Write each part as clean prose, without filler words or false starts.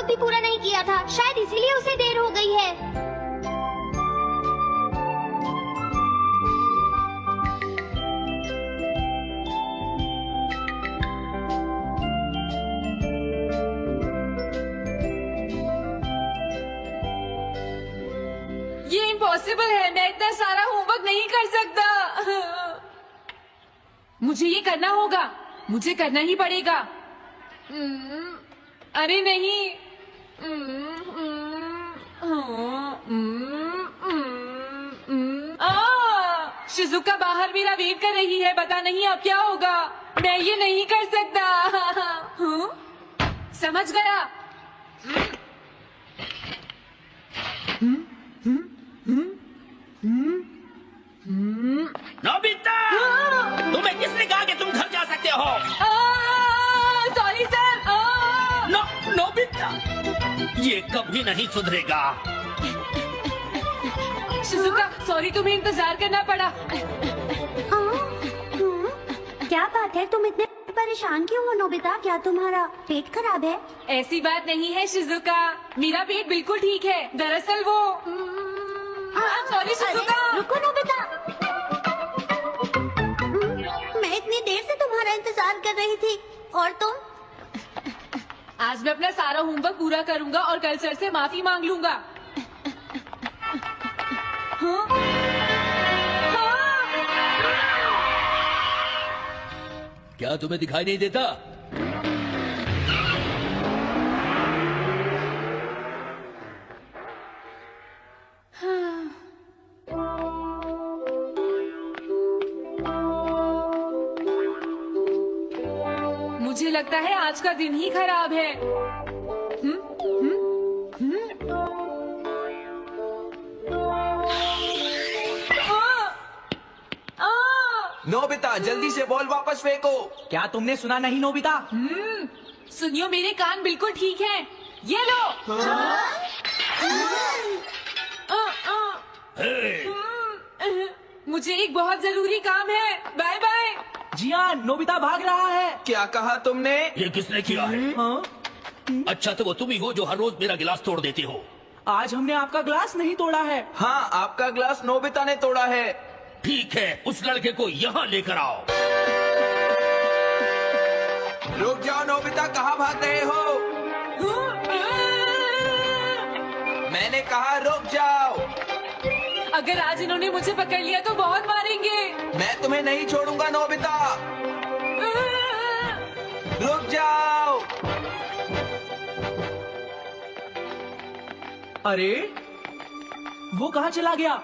Homework भी पूरा नहीं किया था, शायद इसीलिए उसे देर हो गई है। ये इम्पॉसिबल है, मैं इतना सारा होमवर्क नहीं कर सकता। मुझे ये करना होगा, मुझे करना ही पड़ेगा। अरे नहीं। शिजुका बाहर मेरा वेट कर रही है, पता नहीं अब क्या होगा। मैं ये नहीं कर सकता। समझ गया। नोबिता, तुम्हें किसने कहा कि तुम घर जा सकते हो? Sorry sir. नोबिता, ये कभी नहीं सुधरेगा। शिजुका सॉरी, तुम्हें इंतजार करना पड़ा। क्या बात है, तुम इतने परेशान क्यों हो नोबिता? क्या तुम्हारा पेट खराब है? ऐसी बात नहीं है शिजुका, मेरा पेट बिल्कुल ठीक है। दरअसल वो सॉरी शिजुका। रुको नोबिता, मैं इतनी देर से तुम्हारा इंतजार कर रही थी और तुम? आज मैं अपना सारा होमवर्क पूरा करूंगा और कल सर से माफी मांग लूंगा। हाँ? हाँ? क्या तुम्हें दिखाई नहीं देता? मुझे लगता है आज का दिन ही खराब है। नोबिता जल्दी से बॉल वापस फेंको। क्या तुमने सुना नहीं नोबिता? सुनियो, मेरे कान बिल्कुल ठीक हैं। ये लो। मुझे एक बहुत जरूरी काम है। Bye bye. जियान, नोबिता भाग रहा है। क्या कहा तुमने? ये किसने किया है? अच्छा तो वो तुम ही हो जो हर रोज मेरा गिलास तोड़ देती हो। आज हमने आपका ग्लास नहीं तोड़ा है। हाँ, आपका ग्लास नोबिता ने तोड़ा है। ठीक है, उस लड़के को यहाँ लेकर आओ। रुक जाओ नोबिता, कहाँ भाग रहे हो? मैंने कहा रुक जाओ। अगर आज इन्होंने मुझे पकड़ लिया तो बहुत मारेंगे। मैं तुम्हें नहीं छोड़ूंगा नोबिता, रुक जाओ। अरे वो कहाँ चला गया?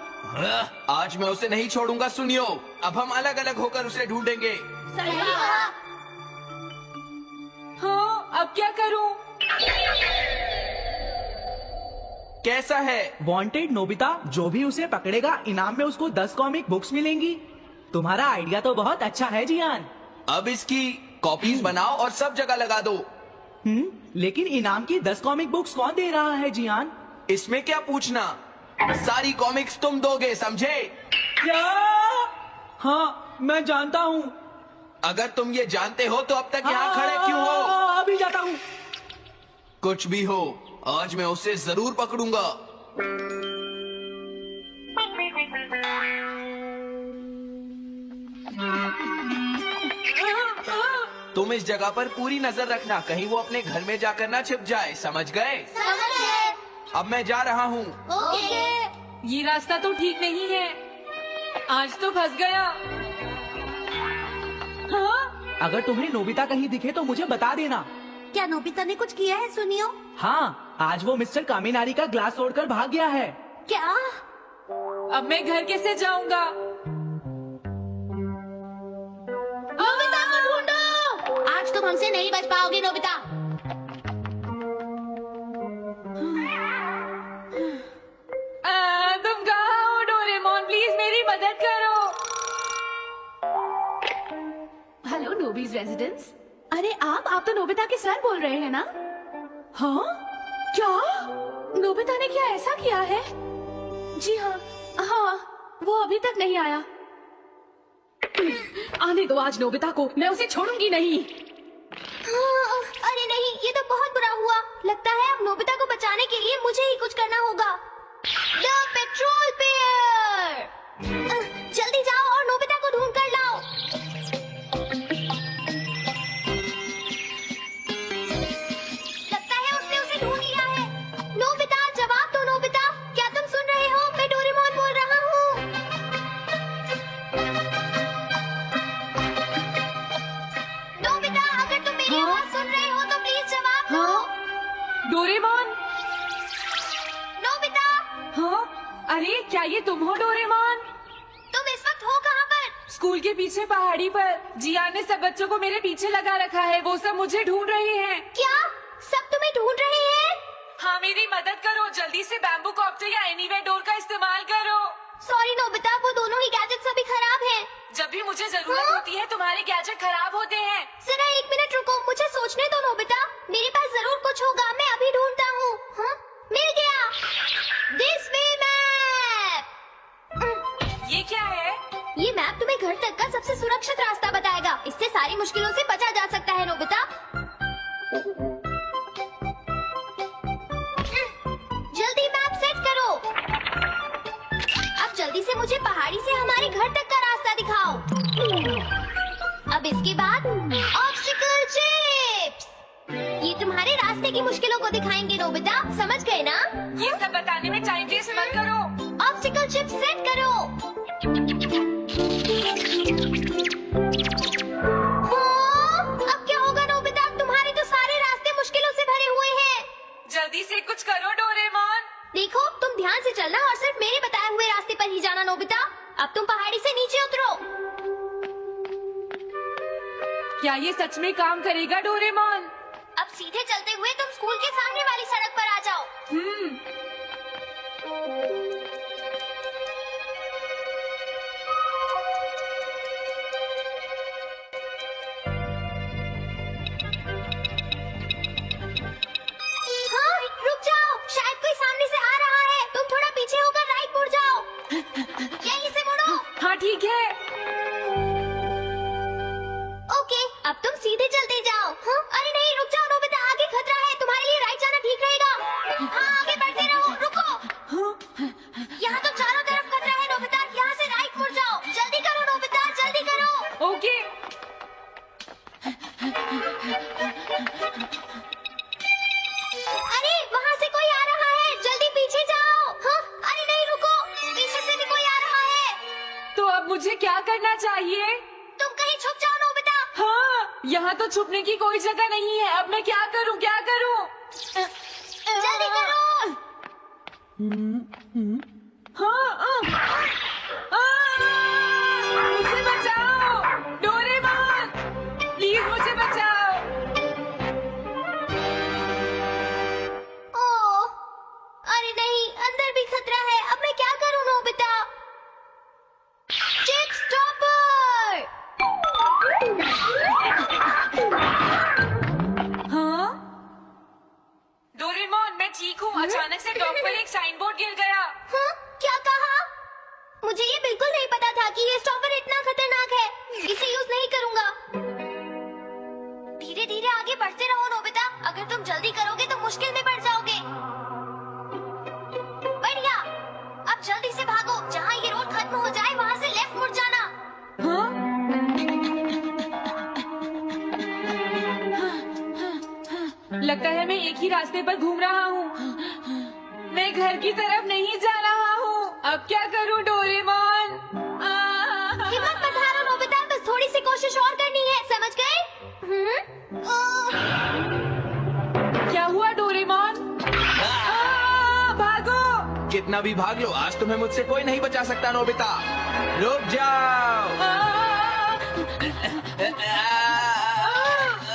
आज मैं उसे नहीं छोड़ूंगा। सुनियो, अब हम अलग अलग होकर उसे ढूंढेंगे। हाँ, अब क्या करूं? कैसा है? वांटेड नोबिता, जो भी उसे पकड़ेगा इनाम में उसको 10 कॉमिक बुक्स मिलेंगी। तुम्हारा आइडिया तो बहुत अच्छा है जियान। अब इसकी कॉपीज बनाओ और सब जगह लगा दो। लेकिन इनाम की 10 कॉमिक बुक्स कौन दे रहा है जियान? इसमें क्या पूछना, सारी कॉमिक्स तुम दोगे, समझे? क्या? हाँ, मैं जानता हूँ। अगर तुम ये जानते हो तो अब तक यहाँ खड़े क्यों हो? अभी जाता हूँ। कुछ भी हो, आज मैं उसे जरूर पकड़ूंगा। तुम इस जगह पर पूरी नजर रखना, कहीं वो अपने घर में जाकर ना छिप जाए, समझ गए? अब मैं जा रहा हूँ। ये रास्ता तो ठीक नहीं है, आज तो फंस गया। हाँ? अगर तुम्हें नोबिता कहीं दिखे तो मुझे बता देना। क्या नोबिता ने कुछ किया है? सुनियो। हाँ, आज वो मिस्टर कामिनारी का ग्लास तोड़कर भाग गया है। क्या? अब मैं घर कैसे जाऊंगा? नोबिता को ढूंढो। आज तुम हमसे नहीं बच पाओगे नोबिता। तुम कहाँ हो डोरेमोन? प्लीज मेरी मदद करो। हेलो नोबीज रेजिडेंस। अरे आप तो नोबिता के सर बोल रहे हैं ना? हाँ? क्या? नोबिता ने क्या ऐसा किया है? जी हाँ, वो अभी तक नहीं आया। आने दो आज नोबिता को, मैं उसे छोड़ूंगी नहीं। अरे नहीं नहीं, ये तो बहुत बुरा हुआ। लगता है अब नोबिता को बचाने के लिए मुझे ही कुछ करना होगा। द पेट्रोल पेयर, जल्दी जाओ और नोबिता को ढूंढ कर लाओ। लगता है उसने उसे ढूंढ लिया है। नोबिता, जवाब दो नोबिता, क्या तुम सुन रहे हो? मैं डोरेमोन बोल रहा हूँ। नोबिता, अगर तुम मेरी आवाज सुन रहे हो तो प्लीज जवाब दो। डोरेमोन। नोबिता, हाँ, अरे क्या ये तुम हो डोरेमोन? तुम इस वक्त हो कहाँ पर? स्कूल के पीछे पहाड़ी पर जियान ने सब बच्चों को मेरे पीछे लगा रखा है। वो सब मुझे ढूंढ रहे हैं। क्या सब तुम्हें ढूंढ रहे हैं? हाँ, मेरी मदद करो। जल्दी से बैम्बू कॉप्टर या एनीवेयर डोर का इस्तेमाल करो। सॉरी नोबिता, वो दोनों ही गैजेट्स अभी खराब हैं। जब भी मुझे जरूरत हाँ? होती है तुम्हारे गैजेट खराब होते हैं। जरा 1 मिनट रुको, मुझे सोचने दो नोबिता। मेरे पास जरूर कुछ होगा, मैं अभी ढूंढता हूँ। हाँ? मिल गया। This way map. ये क्या है? ये मैप तुम्हें घर तक का सबसे सुरक्षित रास्ता बताएगा। इससे सारी मुश्किलों से बचा जा सकता है नोबिता। जल्दी मैप सेट करो। अब जल्दी से मुझे पहाड़ी से हमारे घर तक का रास्ता दिखाओ। अब इसके बाद ऑब्स्टिकल चिप्स, ये तुम्हारे रास्ते की मुश्किलों को दिखाएंगे नोबिता, समझ गए ना? ये सब बताने में टाइम वेस्ट मत करो। ऑब्स्टिकल चिप्स सेट करो। अब क्या होगा नोबिता? तुम्हारे तो सारे रास्ते मुश्किलों से भरे हुए हैं। जल्दी से कुछ करो डोरेमोन। देखो, तुम ध्यान से चलना और सिर्फ मेरे बताए हुए रास्ते पर ही जाना नोबिता। अब तुम पहाड़ी से नीचे उतरो। क्या ये सच में काम करेगा डोरेमोन? अब सीधे चलते हुए तुम स्कूल के सामने वाली सड़क पर आ जाओ। हाँ, रुक जाओ, शायद कोई सामने से आ रहा है। तुम थोड़ा पीछे होकर राइट मुड़ जाओ। यहीं से मुड़ो। हाँ ठीक है। ओके, अब तुम सीधे चलते जाओ। हाँ? अरे नहीं, रुक जाओ नोबिता, आगे खतरा है। तुम्हारे लिए राइट जाना ठीक रहेगा। हाँ, आगे बढ़ते रहो। रुको, यहाँ तो चारों तरफ खतरा है नोबिता। यहाँ से राइट मुड़ जाओ। जल्दी करो नोबिता, जल्दी करो। ओके। अरे वहाँ से कोई आ रहा है, जल्दी पीछे जाओ। हाँ? अरे नहीं, रुको, पीछे से भी कोई आ रहा है। तो अब मुझे क्या करना चाहिए? तुम कहीं छुप जाओ नोबिता। हाँ, यहाँ तो छुपने की कोई जगह नहीं है। अब मैं क्या करूँ, क्या करूँ? जल्दी करो। हाँ, मुझे बचाओ डोरेमोन, प्लीज मुझे बचाओ। ओह, अरे नहीं, अंदर भी खतरा है। अब मैं क्या करूँ नोबिता? Chip stopper. हाँ? डोरेमोन, मैं ठीक हूँ। अचानक से डॉग पर एक साइन बोर्ड गिर गया। हाँ? क्या कहा? मुझे ये बिल्कुल नहीं पता था कि ये स्टॉपर इतना खतरनाक है। इसे यूज नहीं करूँगा। धीरे धीरे आगे बढ़ते रहो नोबिता। अगर तुम जल्दी करोगे तो मुश्किल में पड़ जाओगे। बढ़िया, अब जल्दी से भागो। जहाँ ये रोड खत्म हो जाए वहाँ से लेफ्ट मुड़ जाना। हाँ? लगता है मैं एक ही रास्ते पर घूम रहा हूँ। मैं घर की तरफ नहीं जा रहा हूँ। अब क्या करूँ डोरेमोन? हिम्मत मत हारो नोबिता, बस थोड़ी सी कोशिश और करनी है, समझ गए? क्या हुआ डोरेमोन? भागो। कितना भी भाग लो, आज तुम्हें मुझसे कोई नहीं बचा सकता नोबिता। रुक जाओ।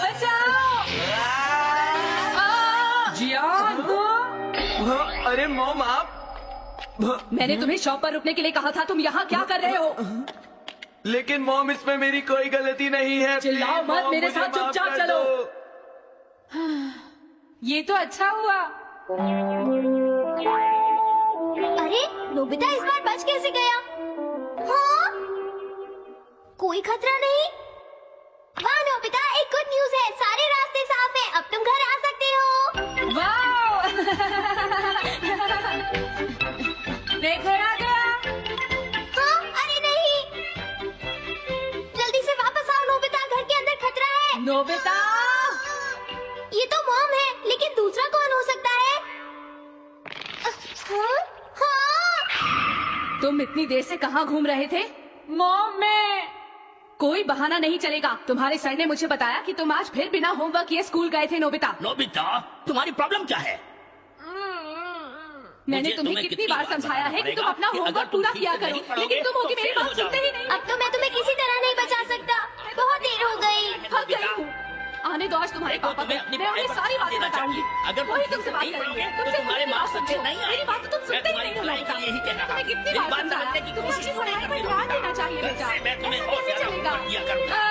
बचाओ। जियान। अरे मॉम, आप मैंने तुम्हें शॉप पर रुकने के लिए कहा था। तुम यहाँ क्या कर रहे हो? लेकिन मॉम, इसमें मेरी कोई गलती नहीं है। चिल्लाओ प्लीज, मत, मॉम, मेरे मुझे साथ माफ चुपचाप कर चलो। दो। ये तो अच्छा हुआ। अरे नोबिता इस बार बच कैसे गया? हाँ? कोई खतरा नहीं। वाह नोबिता, एक गुड न्यूज है, सारे रास्ते साफ हैं। अब तुम घर आ सकते हो। वाह मैं घर आ गया। हाँ, अरे नहीं, जल्दी से वापस आओ नोबिता, घर के अंदर खतरा है। नोबिता ये तो मॉम है, लेकिन दूसरा कौन हो सकता है? हाँ? हाँ? तुम इतनी देर से कहाँ घूम रहे थे? मॉम मैं कोई बहाना नहीं चलेगा। तुम्हारे सर ने मुझे बताया कि तुम आज फिर बिना होमवर्क किए स्कूल गए थे नोबिता। नोबिता तुम्हारी प्रॉब्लम क्या है? मैंने मुझे तुम्हें कितनी बार समझाया है कि तुम अपना कि अगर होमवर्क तुम पूरा ठीक किया से करो, नहीं पढ़ोगे, लेकिन तुम होगी तो मेरी फेल हो बात सुनते ही जाओगे। नहीं। अब तो मैं तुम्हें किसी तरह नहीं बचा सकता, बहुत देर हो गई। थक गई हूँ। आने दो आज तुम्हारे देखो, पापा को, तुम्हें अपनी मैं उन्हें पढ़ाई पर सारी ध्यान बातें देना बताऊंगी। चाहिए। अगर वही तुम तुमसे ठीक बात नहीं करेंगे। पढ़ोगे, तो तुमसे तुम्हारे मेरी बात मार्क्स अच्छे सुनो। नहीं मेरी बात तो तुम आएंगे। सुनते ही मैं नहीं हो तुम्हारी नोबिता। भलाई के लिए यही कह रहा तुम्हें हूँ। कितनी मेरी बार बात समझाया समझने की तुम कोशिश अपनी पढ़ाई पर करो। ध्यान देना चाहिए बेटा। मैं तुम्हें और कैसे ज्यादा चलेगा? होमवर्क दिया करूंगा।